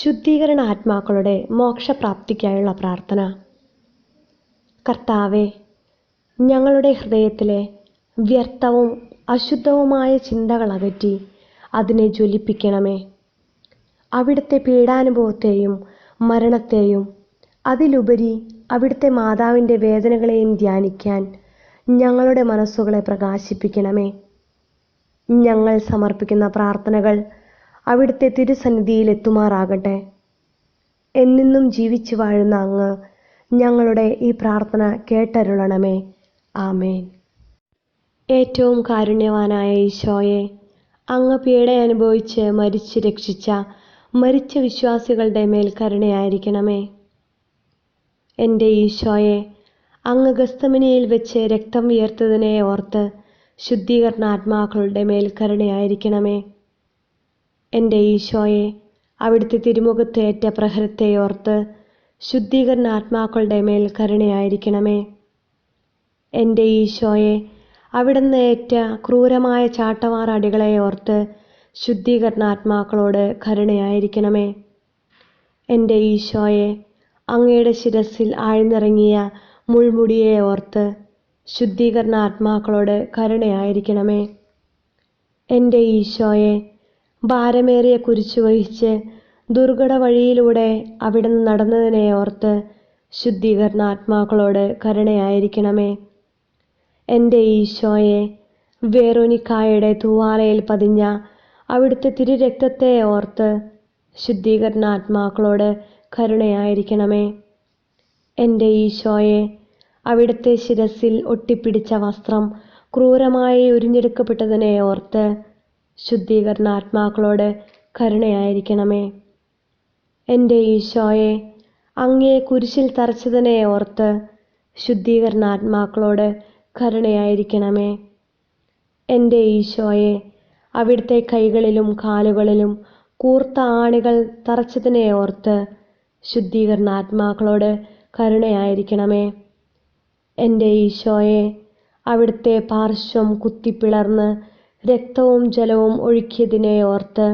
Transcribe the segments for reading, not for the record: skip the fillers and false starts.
ശുദ്ധീകരണ ആത്മാക്കളുടെ മോക്ഷപ്രാപ്തിക്കായുള്ള പ്രാർത്ഥന. കർത്താവേ, ഞങ്ങളുടെ ഹൃദയത്തിലെ വ്യർത്ഥവും അശുദ്ധവുമായ ചിന്തകൾ അകറ്റി അതിനെ ജ്വലിപ്പിക്കണമേ. അവിടുത്തെ പീഡാനുഭവത്തെയും മരണത്തെയും അതിലുപരി അവിടുത്തെ മാതാവിൻ്റെ വേദനകളെയും ധ്യാനിക്കാൻ ഞങ്ങളുടെ മനസ്സുകളെ പ്രകാശിപ്പിക്കണമേ. ഞങ്ങൾ സമർപ്പിക്കുന്ന പ്രാർത്ഥനകൾ അവിടുത്തെ തിരുസന്നിധിയിൽ എത്തുമാറാകട്ടെ. എന്നെന്നും ജീവിച്ചു വാഴുന്ന അങ്ങ് ഞങ്ങളുടെ ഈ പ്രാർത്ഥന കേട്ടരുളണമേ. ആമേൻ. ഏറ്റവും കാരുണ്യവാനായ ഈശോയെ, അങ്ങ് പീഡ അനുഭവിച്ച് മരിച്ച് രക്ഷിച്ച മരിച്ച വിശ്വാസികളുടെ മേൽ കരുണയായിരിക്കണമേ. എൻ്റെ ഈശോയെ, അങ്ങ് ഗസ്തമനിയിൽ വെച്ച് രക്തം വിയർത്തതിനെ ഓർത്ത് ശുദ്ധീകരണാത്മാക്കളുടെ മേൽ കരുണയായിരിക്കണമേ. എൻ്റെ ഈശോയെ, അവിടുത്തെ തിരുമുഖത്തേറ്റ പ്രഹരത്തെ ഓർത്ത് ശുദ്ധീകരണാത്മാക്കളുടെ മേൽ കരുണയായിരിക്കണമേ. എൻ്റെ ഈശോയെ, അവിടുന്ന് ഏറ്റ ക്രൂരമായ ചാട്ടവാറടികളെ ഓർത്ത് ശുദ്ധീകരണാത്മാക്കളോട് കരുണയായിരിക്കണമേ. എൻ്റെ ഈശോയെ, അങ്ങയുടെ ശിരസിൽ ആഴ്ന്നിറങ്ങിയ മുൾമുടിയെ ഓർത്ത് ശുദ്ധീകരണാത്മാക്കളോട് കരുണയായിരിക്കണമേ. എൻ്റെ ഈശോയെ, ഭാരമേറിയ കുരിശു വഹിച്ച് ദുർഘട വഴിയിലൂടെ അവിടുന്ന് നടന്നതിനെ ഓർത്ത് ശുദ്ധീകരണാത്മാക്കളോട് കരുണയായിരിക്കണമേ. എൻ്റെ ഈശോയെ, വേറോനിക്കായുടെ തൂവാലയിൽ പതിഞ്ഞ അവിടുത്തെ തിരുരക്തത്തെ ഓർത്ത് ശുദ്ധീകരണാത്മാക്കളോട് കരുണയായിരിക്കണമേ. എൻ്റെ ഈശോയെ, അവിടുത്തെ ശിരസിൽ ഒട്ടിപ്പിടിച്ച വസ്ത്രം ക്രൂരമായി ഉരിഞ്ഞെടുക്കപ്പെട്ടതിനെ ഓർത്ത് ശുദ്ധീകരണാത്മാക്കളോട് കരുണയായിരിക്കണമേ. എൻ്റെ ഈശോയെ, അങ്ങയെ കുരിശിൽ തറച്ചതിനെ ഓർത്ത് ശുദ്ധീകരണാത്മാക്കളോട് കരുണയായിരിക്കണമേ. എൻ്റെ ഈശോയെ, അവിടുത്തെ കൈകളിലും കാലുകളിലും കൂർത്ത ആണികൾ തറച്ചതിനെ ഓർത്ത് ശുദ്ധീകരണാത്മാക്കളോട് കരുണയായിരിക്കണമേ. എൻ്റെ ഈശോയെ, അവിടുത്തെ പാർശ്വം കുത്തിപ്പിളർന്ന് രക്തവും ജലവും ഒഴുക്കിയതിനെ ഓർത്ത്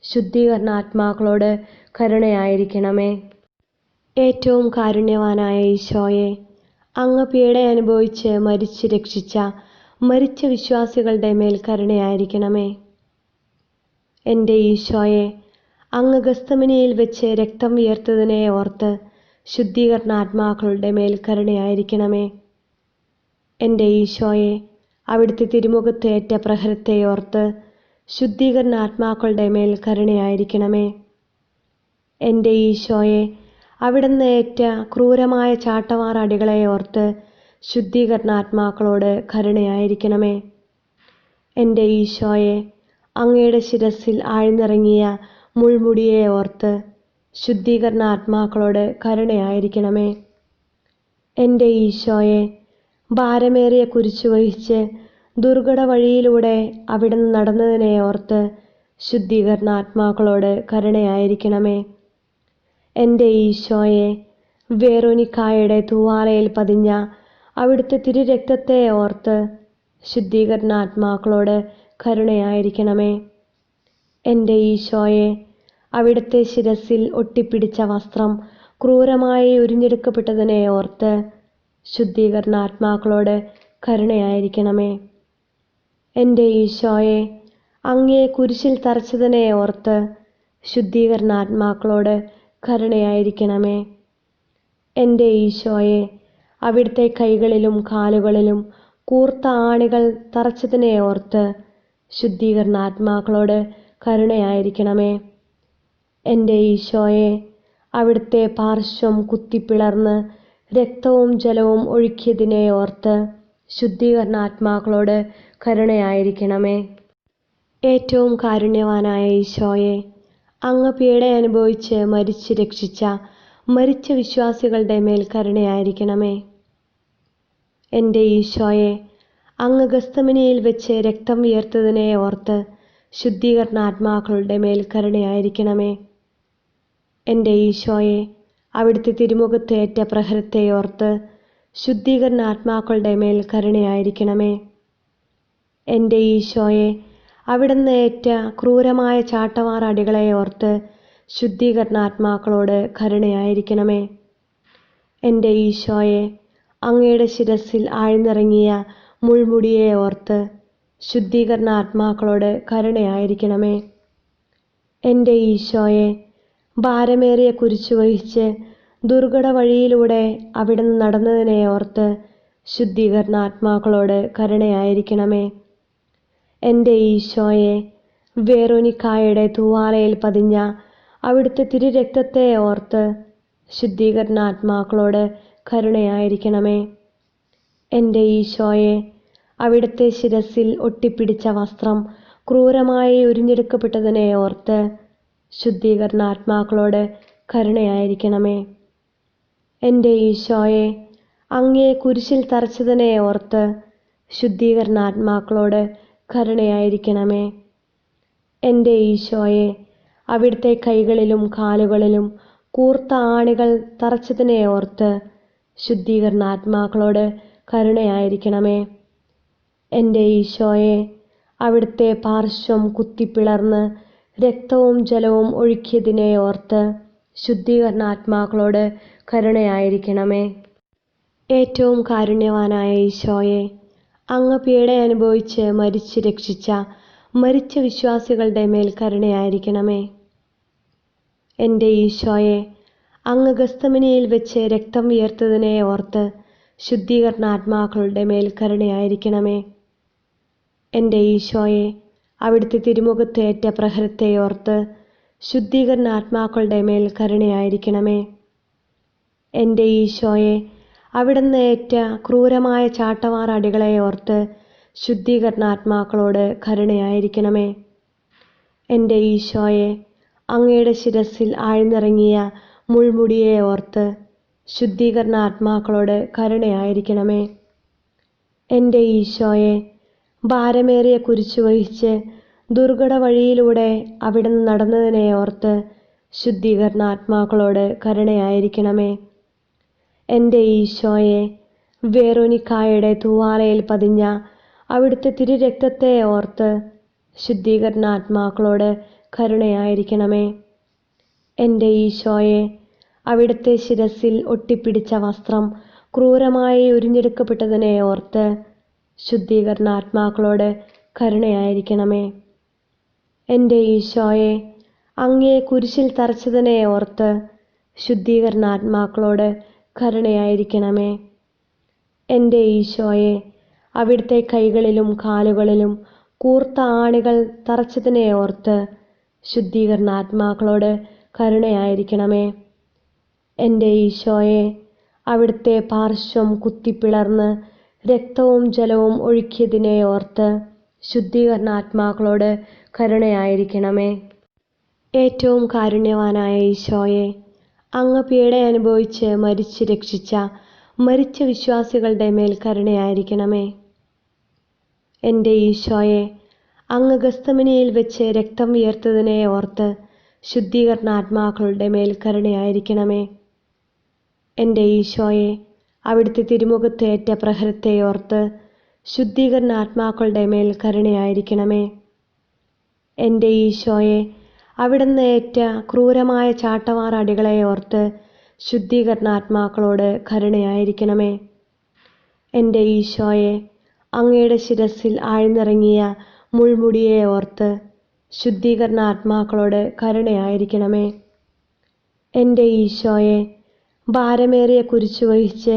ശുദ്ധീകരണാത്മാക്കളോട് കരുണയായിരിക്കണമേ. ഏറ്റവും കാരുണ്യവാനായ ഈശോയെ, അങ്ങ് പീഡ അനുഭവിച്ച് മരിച്ച് രക്ഷിച്ച മരിച്ച വിശ്വാസികളുടെ മേൽ കരുണയായിരിക്കണമേ. എൻ്റെ ഈശോയെ, അങ്ങ് ഗസ്തമനിയിൽ വെച്ച് രക്തം വിയർത്തതിനെ ഓർത്ത് ശുദ്ധീകരണാത്മാക്കളുടെ മേൽ കരുണയായിരിക്കണമേ. എൻ്റെ ഈശോയെ, അവിടുത്തെ തിരുമുഖത്തേറ്റ പ്രഹരത്തെ ഓർത്ത് ശുദ്ധീകരണാത്മാക്കളുടെ മേൽ കരുണയായിരിക്കണമേ. എൻ്റെ ഈശോയെ, അവിടുന്ന് ഏറ്റ ക്രൂരമായ ചാട്ടവാറടികളെ ഓർത്ത് ശുദ്ധീകരണാത്മാക്കളോട് കരുണയായിരിക്കണമേ. എൻ്റെ ഈശോയെ, അങ്ങയുടെ ശിരസിൽ ആഴ്ന്നിറങ്ങിയ മുൾമുടിയെ ഓർത്ത് ശുദ്ധീകരണാത്മാക്കളോട് കരുണയായിരിക്കണമേ. എൻ്റെ ഈശോയെ, ഭാരമേറിയ കുരിശു വഹിച്ച് ദുർഘട വഴിയിലൂടെ അവിടുന്ന് നടന്നതിനെ ഓർത്ത് ശുദ്ധീകരണാത്മാക്കളോട് കരുണയായിരിക്കണമേ. എൻ്റെ ഈശോയെ, വേറോനിക്കായുടെ തൂവാലയിൽ പതിഞ്ഞ അവിടുത്തെ തിരുരക്തത്തെ ഓർത്ത് ശുദ്ധീകരണാത്മാക്കളോട് കരുണയായിരിക്കണമേ. എൻ്റെ ഈശോയെ, അവിടുത്തെ ശിരസിൽ ഒട്ടിപ്പിടിച്ച വസ്ത്രം ക്രൂരമായി ഉരിഞ്ഞെടുക്കപ്പെട്ടതിനെ ഓർത്ത് ശുദ്ധീകരണാത്മാക്കളോട് കരുണയായിരിക്കണമേ. എൻ്റെ ഈശോയെ, അങ്ങയെ കുരിശിൽ തറച്ചതിനെ ഓർത്ത് ശുദ്ധീകരണാത്മാക്കളോട് കരുണയായിരിക്കണമേ. എൻ്റെ ഈശോയെ, അവിടുത്തെ കൈകളിലും കാലുകളിലും കൂർത്ത ആണികൾ തറച്ചതിനെ ഓർത്ത് ശുദ്ധീകരണാത്മാക്കളോട് കരുണയായിരിക്കണമേ. എൻ്റെ ഈശോയെ, അവിടുത്തെ പാർശ്വം കുത്തിപ്പിളർന്ന് രക്തവും ജലവും ഒഴുക്കിയതിനെ ഓർത്ത് ശുദ്ധീകരണാത്മാക്കളോട് കരുണയായിരിക്കണമേ. ഏറ്റവും കാരുണ്യവാനായ ഈശോയെ, അങ്ങ് പീഡ അനുഭവിച്ച് മരിച്ച് രക്ഷിച്ച മരിച്ച വിശ്വാസികളുടെ മേൽ കരുണയായിരിക്കണമേ. എൻ്റെ ഈശോയെ, അങ്ങ് ഗസ്തമനിയിൽ വെച്ച് രക്തം വിയർത്തതിനെ ഓർത്ത് ശുദ്ധീകരണാത്മാക്കളുടെ മേൽ കരുണയായിരിക്കണമേ. എൻ്റെ ഈശോയെ, അവിടുത്തെ തിരുമുഖത്തേറ്റ പ്രഹരത്തെ ഓർത്ത് ശുദ്ധീകരണാത്മാക്കളുടെ മേൽ കരുണയായിരിക്കണമേ. എൻ്റെ ഈശോയെ, അവിടുന്ന് ഏറ്റ ക്രൂരമായ ചാട്ടവാറടികളെ ഓർത്ത് ശുദ്ധീകരണാത്മാക്കളോട് കരുണയായിരിക്കണമേ. എൻ്റെ ഈശോയെ, അങ്ങയുടെ ശിരസിൽ ആഴ്ന്നിറങ്ങിയ മുൾമുടിയെ ഓർത്ത് ശുദ്ധീകരണാത്മാക്കളോട് കരുണയായിരിക്കണമേ. എൻ്റെ ഈശോയെ, ഭാരമേറിയ കുരിശു വഹിച്ച് ദുർഘട വഴിയിലൂടെ അവിടുന്ന് നടന്നതിനെ ഓർത്ത് ശുദ്ധീകരണാത്മാക്കളോട് കരുണയായിരിക്കണമേ. എൻ്റെ ഈശോയെ, വെറോനിക്കായുടെ തൂവാലയിൽ പതിഞ്ഞ അവിടുത്തെ തിരുരക്തത്തെ ഓർത്ത് ശുദ്ധീകരണാത്മാക്കളോട് കരുണയായിരിക്കണമേ. എൻ്റെ ഈശോയെ, അവിടുത്തെ ശിരസിൽ ഒട്ടിപ്പിടിച്ച വസ്ത്രം ക്രൂരമായി ഉരിഞ്ഞെടുക്കപ്പെട്ടതിനെ ഓർത്ത് ശുദ്ധീകരണാത്മാക്കളോട് കരുണയായിരിക്കണമേ. എൻ്റെ ഈശോയെ, അങ്ങയെ കുരിശിൽ തറച്ചതിനെ ഓർത്ത് ശുദ്ധീകരണാത്മാക്കളോട് കരുണയായിരിക്കണമേ. എൻ്റെ ഈശോയെ, അവിടുത്തെ കൈകളിലും കാലുകളിലും കൂർത്ത ആണികൾ തറച്ചതിനെ ഓർത്ത് ശുദ്ധീകരണാത്മാക്കളോട് കരുണയായിരിക്കണമേ. എൻ്റെ ഈശോയെ, അവിടുത്തെ പാർശ്വം കുത്തിപ്പിളർന്ന് രക്തവും ജലവും ഒഴുക്കിയതിനെ ഓർത്ത് ശുദ്ധീകരണാത്മാക്കളോട് കരുണയായിരിക്കണമേ. ഏറ്റവും കാരുണ്യവാനായ ഈശോയെ, അങ്ങ് പീഡ അനുഭവിച്ച് മരിച്ച് രക്ഷിച്ച മരിച്ച വിശ്വാസികളുടെ മേൽ കരുണയായിരിക്കണമേ. എൻ്റെ ഈശോയെ, അങ്ങ് ഗസ്തമനിയിൽ വെച്ച് രക്തം വിയർത്തതിനെ ഓർത്ത് ശുദ്ധീകരണാത്മാക്കളുടെ മേൽ കരുണയായിരിക്കണമേ. എൻ്റെ ഈശോയെ, അവിടുത്തെ തിരുമുഖത്തേറ്റ പ്രഹരത്തെ ഓർത്ത് ശുദ്ധീകരണാത്മാക്കളുടെ മേൽ കരുണയായിരിക്കണമേ. എൻ്റെ ഈശോയെ, അവിടുന്ന് ഏറ്റ ക്രൂരമായ ചാട്ടവാർ അടികളെ ഓർത്ത് ശുദ്ധീകരണാത്മാക്കളോട് കരുണയായിരിക്കണമേ. എൻ്റെ ഈശോയെ, അങ്ങയുടെ ശിരസിൽ ആഴ്ന്നിറങ്ങിയ മുൾമുടിയെ ഓർത്ത് ശുദ്ധീകരണാത്മാക്കളോട് കരുണയായിരിക്കണമേ. എൻ്റെ ഈശോയെ, ഭാരമേറിയ കുരിശു വഹിച്ച് ദുർഘട വഴിയിലൂടെ അവിടുന്ന് നടന്നതിനെ ഓർത്ത് ശുദ്ധീകരണാത്മാക്കളോട് കരുണയായിരിക്കണമേ. എൻ്റെ ഈശോയെ, വെറോനിക്കായുടെ തൂവാലയിൽ പതിഞ്ഞ അവിടുത്തെ തിരുരക്തത്തെ ഓർത്ത് ശുദ്ധീകരണാത്മാക്കളോട് കരുണയായിരിക്കണമേ. എൻ്റെ ഈശോയെ, അവിടുത്തെ ശിരസിൽ ഒട്ടിപ്പിടിച്ച വസ്ത്രം ക്രൂരമായി ഉരിഞ്ഞെടുക്കപ്പെട്ടതിനെ ഓർത്ത് ശുദ്ധീകരണാത്മാക്കളോട് കരുണയായിരിക്കണമേ. എൻ്റെ ഈശോയെ, അങ്ങയെ കുരിശിൽ തറച്ചതിനെ ഓർത്ത് ശുദ്ധീകരണാത്മാക്കളോട് കരുണയായിരിക്കണമേ. എൻ്റെ ഈശോയെ, അവിടുത്തെ കൈകളിലും കാലുകളിലും കൂർത്ത ആണികൾ തറച്ചതിനെ ഓർത്ത് ശുദ്ധീകരണാത്മാക്കളോട് കരുണയായിരിക്കണമേ. എൻ്റെ ഈശോയെ, അവിടുത്തെ പാർശ്വം കുത്തിപ്പിളർന്ന് രക്തവും ജലവും ഒഴുക്കിയതിനെ ഓർത്ത് ശുദ്ധീകരണാത്മാക്കളോട് കരുണയായിരിക്കണമേ. ഏറ്റവും കാരുണ്യവാനായ ഈശോയെ, അങ്ങ് പീഡ അനുഭവിച്ച് മരിച്ച് രക്ഷിച്ച മരിച്ച വിശ്വാസികളുടെ മേൽ കരുണയായിരിക്കണമേ. എൻ്റെ ഈശോയെ, അങ്ങ് ഗസ്തമനിയിൽ വെച്ച് രക്തം വിയർത്തതിനെ ഓർത്ത് ശുദ്ധീകരണാത്മാക്കളുടെ മേൽ കരുണയായിരിക്കണമേ. എൻ്റെ ഈശോയെ, അവിടുത്തെ തിരുമുഖത്തേറ്റ പ്രഹരത്തെ ഓർത്ത് ശുദ്ധീകരണാത്മാക്കളുടെ മേൽ കരുണയായിരിക്കണമേ. എൻ്റെ ഈശോയെ, അവിടുന്ന് ഏറ്റ ക്രൂരമായ ചാട്ടവാർ അടികളെ ഓർത്ത് ശുദ്ധീകരണാത്മാക്കളോട് കരുണയായിരിക്കണമേ. എൻ്റെ ഈശോയെ, അങ്ങയുടെ ശിരസിൽ ആഴ്ന്നിറങ്ങിയ മുൾമുടിയെ ഓർത്ത് ശുദ്ധീകരണാത്മാക്കളോട് കരുണയായിരിക്കണമേ. എൻ്റെ ഈശോയെ, ഭാരമേറിയ കുരിശു വഹിച്ച്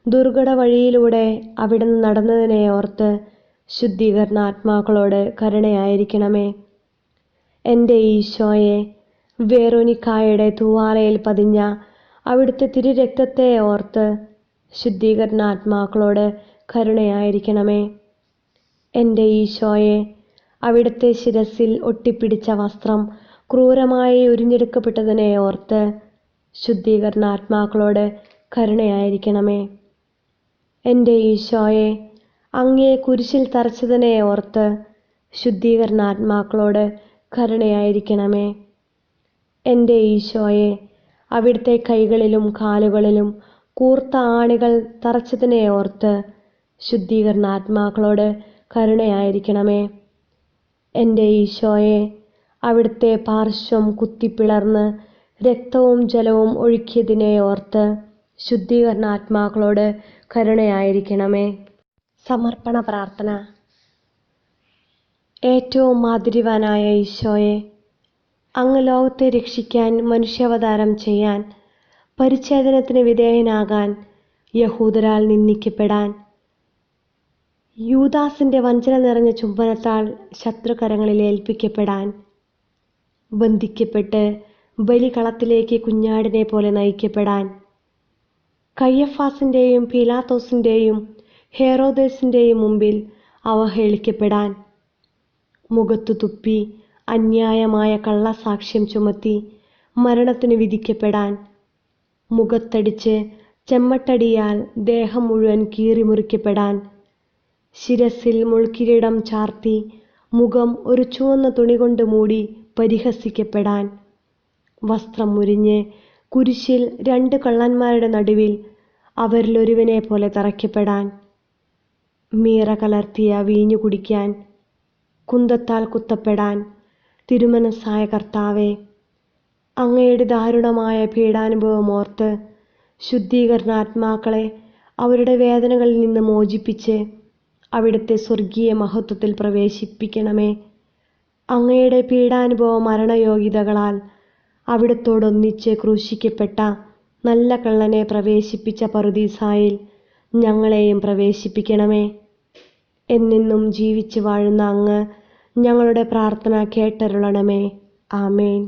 ദുർഘട വഴിയിലൂടെ അവിടുന്ന് നടന്നതിനെ ഓർത്ത് ശുദ്ധീകരണാത്മാക്കളോട് കരുണയായിരിക്കണമേ. എൻ്റെ ഈശോയെ, വെറോനിക്കായുടെ തൂവാലയിൽ പതിഞ്ഞ അവിടുത്തെ തിരുരക്തത്തെ ഓർത്ത് ശുദ്ധീകരണാത്മാക്കളോട് കരുണയായിരിക്കണമേ. എൻ്റെ ഈശോയെ, അവിടുത്തെ ശിരസിൽ ഒട്ടിപ്പിടിച്ച വസ്ത്രം ക്രൂരമായി ഉരിഞ്ഞെടുക്കപ്പെട്ടതിനെ ഓർത്ത് ശുദ്ധീകരണാത്മാക്കളോട് കരുണയായിരിക്കണമേ. എൻ്റെ ഈശോയെ, അങ്ങയെ കുരിശിൽ തറച്ചതിനെ ഓർത്ത് ശുദ്ധീകരണാത്മാക്കളോട് കരുണയായിരിക്കണമേ. എൻ്റെ ഈശോയെ, അവിടുത്തെ കൈകളിലും കാലുകളിലും കൂർത്ത ആണികൾ തറച്ചതിനെ ഓർത്ത് ശുദ്ധീകരണാത്മാക്കളോട് കരുണയായിരിക്കണമേ. എൻ്റെ ഈശോയെ, അവിടുത്തെ പാർശ്വം കുത്തിപ്പിളർന്ന് രക്തവും ജലവും ഒഴുക്കിയതിനെ ഓർത്ത് ശുദ്ധീകരണാത്മാക്കളോട് കരുണയായിരിക്കണമേ. സമർപ്പണ പ്രാർത്ഥന. ഏറ്റവും മാധുര്യവാനായ ഈശോയെ, അങ്ങ് ലോകത്തെ രക്ഷിക്കാൻ മനുഷ്യാവതാരം ചെയ്യാൻ, പരിച്ഛേദനത്തിന് വിധേയനാകാൻ, യഹൂദരാൽ നിന്ദിക്കപ്പെടാൻ, യൂദാസിന്റെ വഞ്ചന നിറഞ്ഞ ചുംബനത്താൽ ശത്രുകരങ്ങളിൽ ഏൽപ്പിക്കപ്പെടാൻ, ബന്ധിക്കപ്പെട്ട് ബലികളത്തിലേക്ക് കുഞ്ഞാടിനെ പോലെ നയിക്കപ്പെടാൻ, കയ്യഫാസിന്റെയും പീലാത്തോസിന്റെയും ഹെറോദേസിന്റെയും മുമ്പിൽ അവഹേളിക്കപ്പെടാൻ, മുഖത്തു തുപ്പി അന്യായമായ കള്ളസാക്ഷ്യം ചുമത്തി മരണത്തിന് വിധിക്കപ്പെടാൻ, മുഖത്തടിച്ച് ചെമ്മട്ടടിയാൽ ദേഹം മുഴുവൻ കീറിമുറിക്കപ്പെടാൻ, ശിരസിൽ മുൾക്കിരീടം ചാർത്തി മുഖം ഒരു ചുവന്ന തുണി കൊണ്ട് മൂടി പരിഹസിക്കപ്പെടാൻ, വസ്ത്രം മുരിഞ്ഞ് കുരിശിൽ 2 കള്ളന്മാരുടെ നടുവിൽ അവരിലൊരുവനെ പോലെ തറയ്ക്കപ്പെടാൻ, മീറ കലർത്തിയ വീഞ്ഞു കുടിക്കാൻ, കുന്തത്താൽ കുത്തപ്പെടാൻ തിരുമനസ്സായ കർത്താവേ, അങ്ങയുടെ ദാരുണമായ പീഡാനുഭവം ഓർത്ത് ശുദ്ധീകരണാത്മാക്കളെ അവരുടെ വേദനകളിൽ നിന്ന് മോചിപ്പിച്ച് അവിടുത്തെ സ്വർഗീയ മഹത്വത്തിൽ പ്രവേശിപ്പിക്കണമേ. അങ്ങയുടെ പീഡാനുഭവ മരണയോഗ്യതകളാൽ അവിടുത്തോടൊന്നിച്ച് ക്രൂശിക്കപ്പെട്ട നല്ല കള്ളനെ പ്രവേശിപ്പിച്ച പറുദീസായിൽ ഞങ്ങളെയും പ്രവേശിപ്പിക്കണമേ. എന്നെന്നും ജീവിച്ചു വാഴുന്ന അങ്ങ് ഞങ്ങളുടെ പ്രാർത്ഥന കേട്ടരുളണമേ. ആമേൻ.